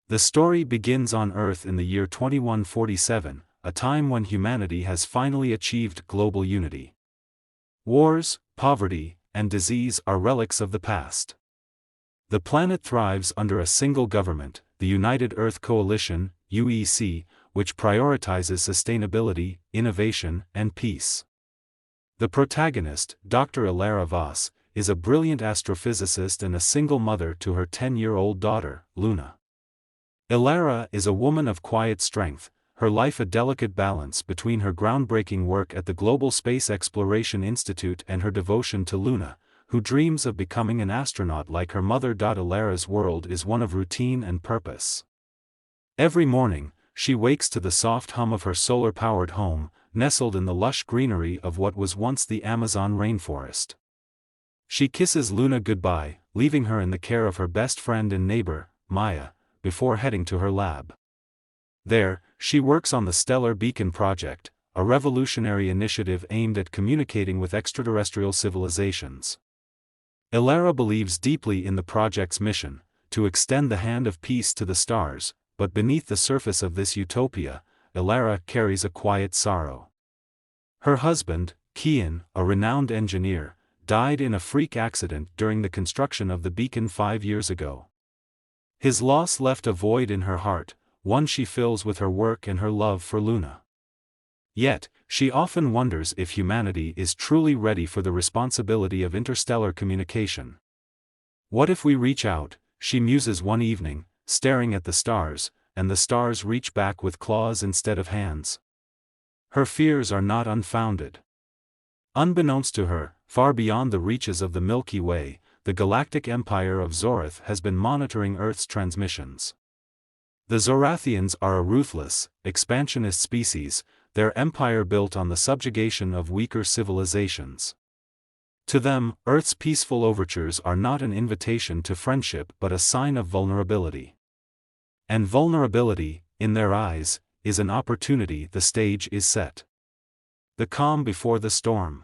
The story begins on Earth in the year 2147, a time when humanity has finally achieved global unity. Wars, poverty, and disease are relics of the past. The planet thrives under a single government, the United Earth Coalition, UEC, which prioritizes sustainability, innovation, and peace. The protagonist, Dr. Ilara Voss, is a brilliant astrophysicist and a single mother to her 10-year-old daughter, Luna. Ilara is a woman of quiet strength, her life a delicate balance between her groundbreaking work at the Global Space Exploration Institute and her devotion to Luna, who dreams of becoming an astronaut like her mother. Ilara's world is one of routine and purpose. Every morning, she wakes to the soft hum of her solar-powered home, nestled in the lush greenery of what was once the Amazon rainforest. She kisses Luna goodbye, leaving her in the care of her best friend and neighbor, Maya, before heading to her lab. There, she works on the Stellar Beacon Project, a revolutionary initiative aimed at communicating with extraterrestrial civilizations. Ilara believes deeply in the project's mission, to extend the hand of peace to the stars, but beneath the surface of this utopia, Ilara carries a quiet sorrow. Her husband, Kian, a renowned engineer, died in a freak accident during the construction of the beacon 5 years ago. His loss left a void in her heart, one she fills with her work and her love for Luna. Yet, she often wonders if humanity is truly ready for the responsibility of interstellar communication. What if we reach out, she muses one evening, staring at the stars, and the stars reach back with claws instead of hands? Her fears are not unfounded. Unbeknownst to her, far beyond the reaches of the Milky Way, the Galactic Empire of Zorath has been monitoring Earth's transmissions. The Zorathians are a ruthless, expansionist species, their empire built on the subjugation of weaker civilizations. To them, Earth's peaceful overtures are not an invitation to friendship but a sign of vulnerability. And vulnerability, in their eyes, is an opportunity. The stage is set. The calm before the storm.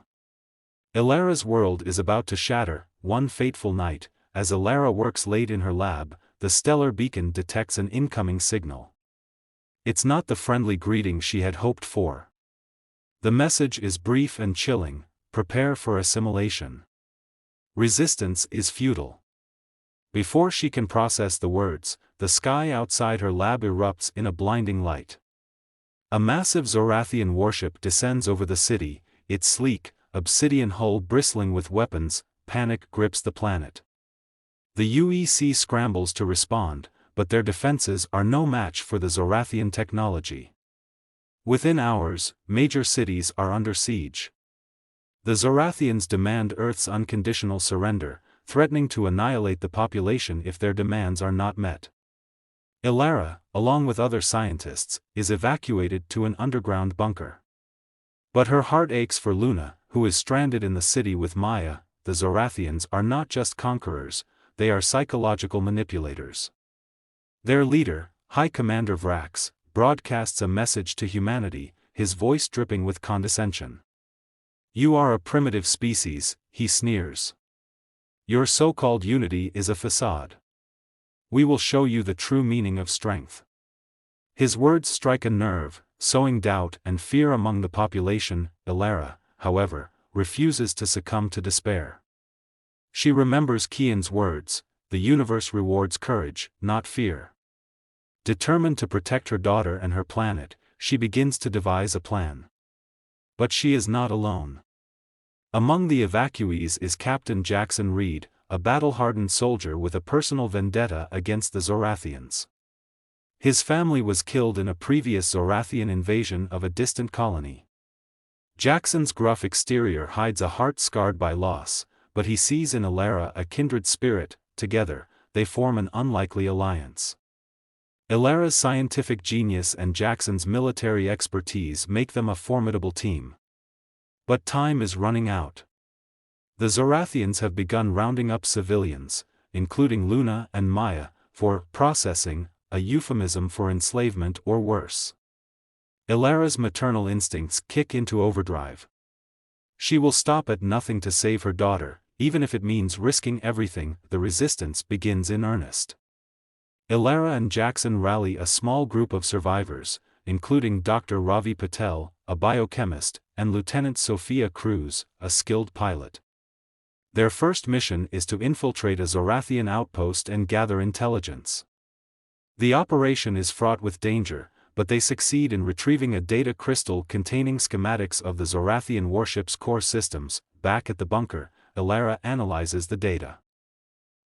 Ilara's world is about to shatter. One fateful night, as Ilara works late in her lab, the stellar beacon detects an incoming signal. It's not the friendly greeting she had hoped for. The message is brief and chilling: prepare for assimilation. Resistance is futile. Before she can process the words, the sky outside her lab erupts in a blinding light. A massive Zorathian warship descends over the city, its sleek, obsidian hull bristling with weapons. Panic grips the planet. The UEC scrambles to respond, but their defenses are no match for the Zorathian technology. Within hours, major cities are under siege. The Zorathians demand Earth's unconditional surrender, threatening to annihilate the population if their demands are not met. Ilara, along with other scientists, is evacuated to an underground bunker. But her heart aches for Luna, who is stranded in the city with Maya. The Zorathians are not just conquerors, they are psychological manipulators. Their leader, High Commander Vrax, broadcasts a message to humanity, his voice dripping with condescension. "You are a primitive species," he sneers. "Your so-called unity is a facade. We will show you the true meaning of strength." His words strike a nerve, sowing doubt and fear among the population. Ilara, however, refuses to succumb to despair. She remembers Kian's words: the universe rewards courage, not fear. Determined to protect her daughter and her planet, she begins to devise a plan. But she is not alone. Among the evacuees is Captain Jackson Reed, a battle-hardened soldier with a personal vendetta against the Zorathians. His family was killed in a previous Zorathian invasion of a distant colony. Jackson's gruff exterior hides a heart scarred by loss, but he sees in Ilara a kindred spirit. Together, they form an unlikely alliance. Ilara's scientific genius and Jackson's military expertise make them a formidable team. But time is running out. The Zorathians have begun rounding up civilians, including Luna and Maya, for processing, a euphemism for enslavement or worse. Ilara's maternal instincts kick into overdrive. She will stop at nothing to save her daughter, even if it means risking everything. The resistance begins in earnest. Ilara and Jackson rally a small group of survivors, including Dr. Ravi Patel, a biochemist, and Lieutenant Sophia Cruz, a skilled pilot. Their first mission is to infiltrate a Zorathian outpost and gather intelligence. The operation is fraught with danger, but they succeed in retrieving a data crystal containing schematics of the Zorathian warship's core systems. Back at the bunker, Ilara analyzes the data.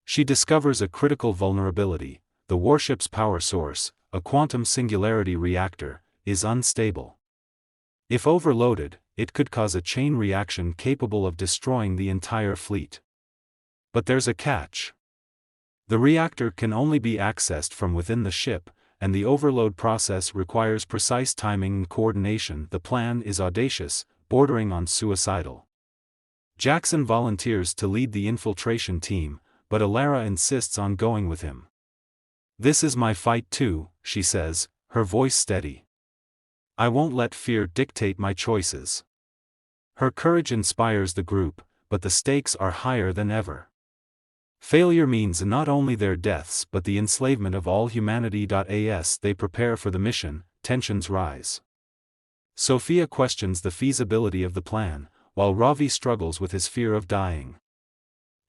She discovers a critical vulnerability: the warship's power source, a quantum singularity reactor, is unstable. If overloaded, it could cause a chain reaction capable of destroying the entire fleet. But there's a catch. The reactor can only be accessed from within the ship, and the overload process requires precise timing and coordination. The plan is audacious, bordering on suicidal. Jackson volunteers to lead the infiltration team, but Ilara insists on going with him. "This is my fight too," she says, her voice steady. "I won't let fear dictate my choices." Her courage inspires the group, but the stakes are higher than ever. Failure means not only their deaths but the enslavement of all humanity. As they prepare for the mission, tensions rise. Sophia questions the feasibility of the plan, while Ravi struggles with his fear of dying.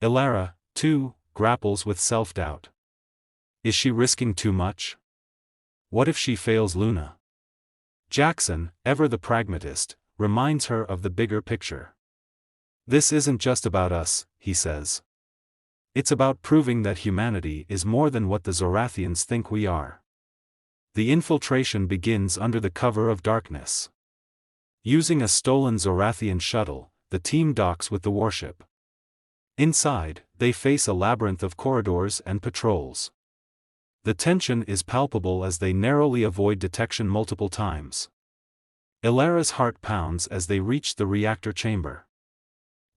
Ilara, too, grapples with self-doubt. Is she risking too much? What if she fails Luna? Jackson, ever the pragmatist, reminds her of the bigger picture. "This isn't just about us," he says. "It's about proving that humanity is more than what the Zorathians think we are." The infiltration begins under the cover of darkness. Using a stolen Zorathian shuttle, the team docks with the warship. Inside, they face a labyrinth of corridors and patrols. The tension is palpable as they narrowly avoid detection multiple times. Ilara's heart pounds as they reach the reactor chamber.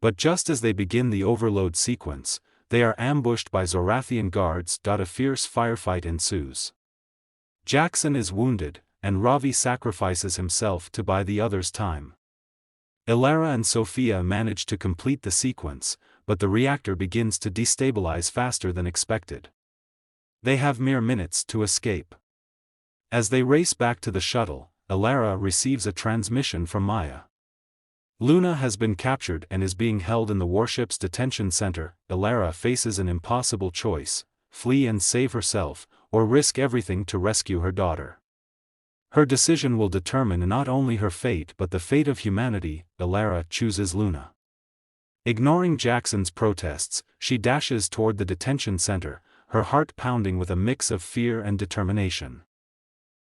But just as they begin the overload sequence, they are ambushed by Zorathian guards. A fierce firefight ensues. Jackson is wounded, and Ravi sacrifices himself to buy the others time. Ilara and Sophia manage to complete the sequence, but the reactor begins to destabilize faster than expected. They have mere minutes to escape. As they race back to the shuttle, Ilara receives a transmission from Maya. Luna has been captured and is being held in the warship's detention center. Ilara faces an impossible choice: flee and save herself, or risk everything to rescue her daughter. Her decision will determine not only her fate but the fate of humanity. Ilara chooses Luna. Ignoring Jackson's protests, she dashes toward the detention center, her heart pounding with a mix of fear and determination.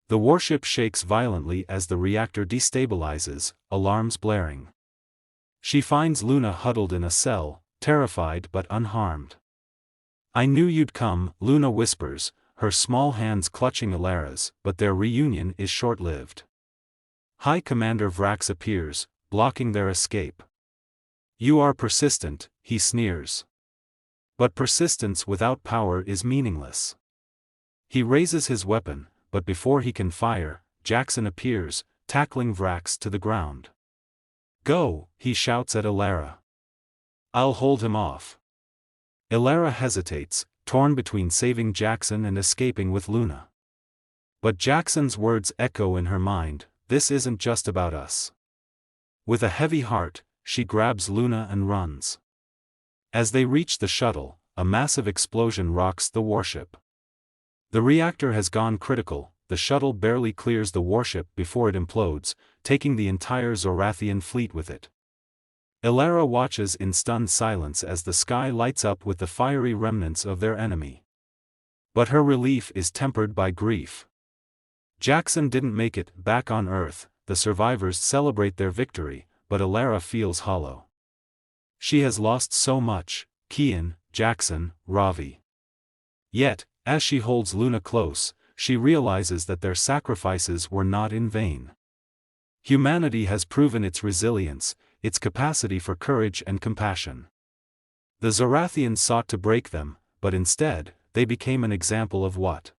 The warship shakes violently as the reactor destabilizes, alarms blaring. She finds Luna huddled in a cell, terrified but unharmed. "I knew you'd come," Luna whispers, her small hands clutching Ilara's, but their reunion is short-lived. High Commander Vrax appears, blocking their escape. "You are persistent," he sneers. But persistence without power is meaningless. He raises his weapon, but before he can fire, Jackson appears, tackling Vrax to the ground. "Go," he shouts at Ilara. "I'll hold him off." Ilara hesitates, torn between saving Jackson and escaping with Luna. But Jackson's words echo in her mind: "This isn't just about us." With a heavy heart, she grabs Luna and runs. As they reach the shuttle, a massive explosion rocks the warship. The reactor has gone critical. The shuttle barely clears the warship before it implodes, taking the entire Zorathian fleet with it. Ilara watches in stunned silence as the sky lights up with the fiery remnants of their enemy. But her relief is tempered by grief. Jackson didn't make it back on Earth. The survivors celebrate their victory, but Ilara feels hollow. She has lost so much: Kian, Jackson, Ravi. Yet, as she holds Luna close, she realizes that their sacrifices were not in vain. Humanity has proven its resilience, its capacity for courage and compassion. The Zorathians sought to break them, but instead, they became an example of what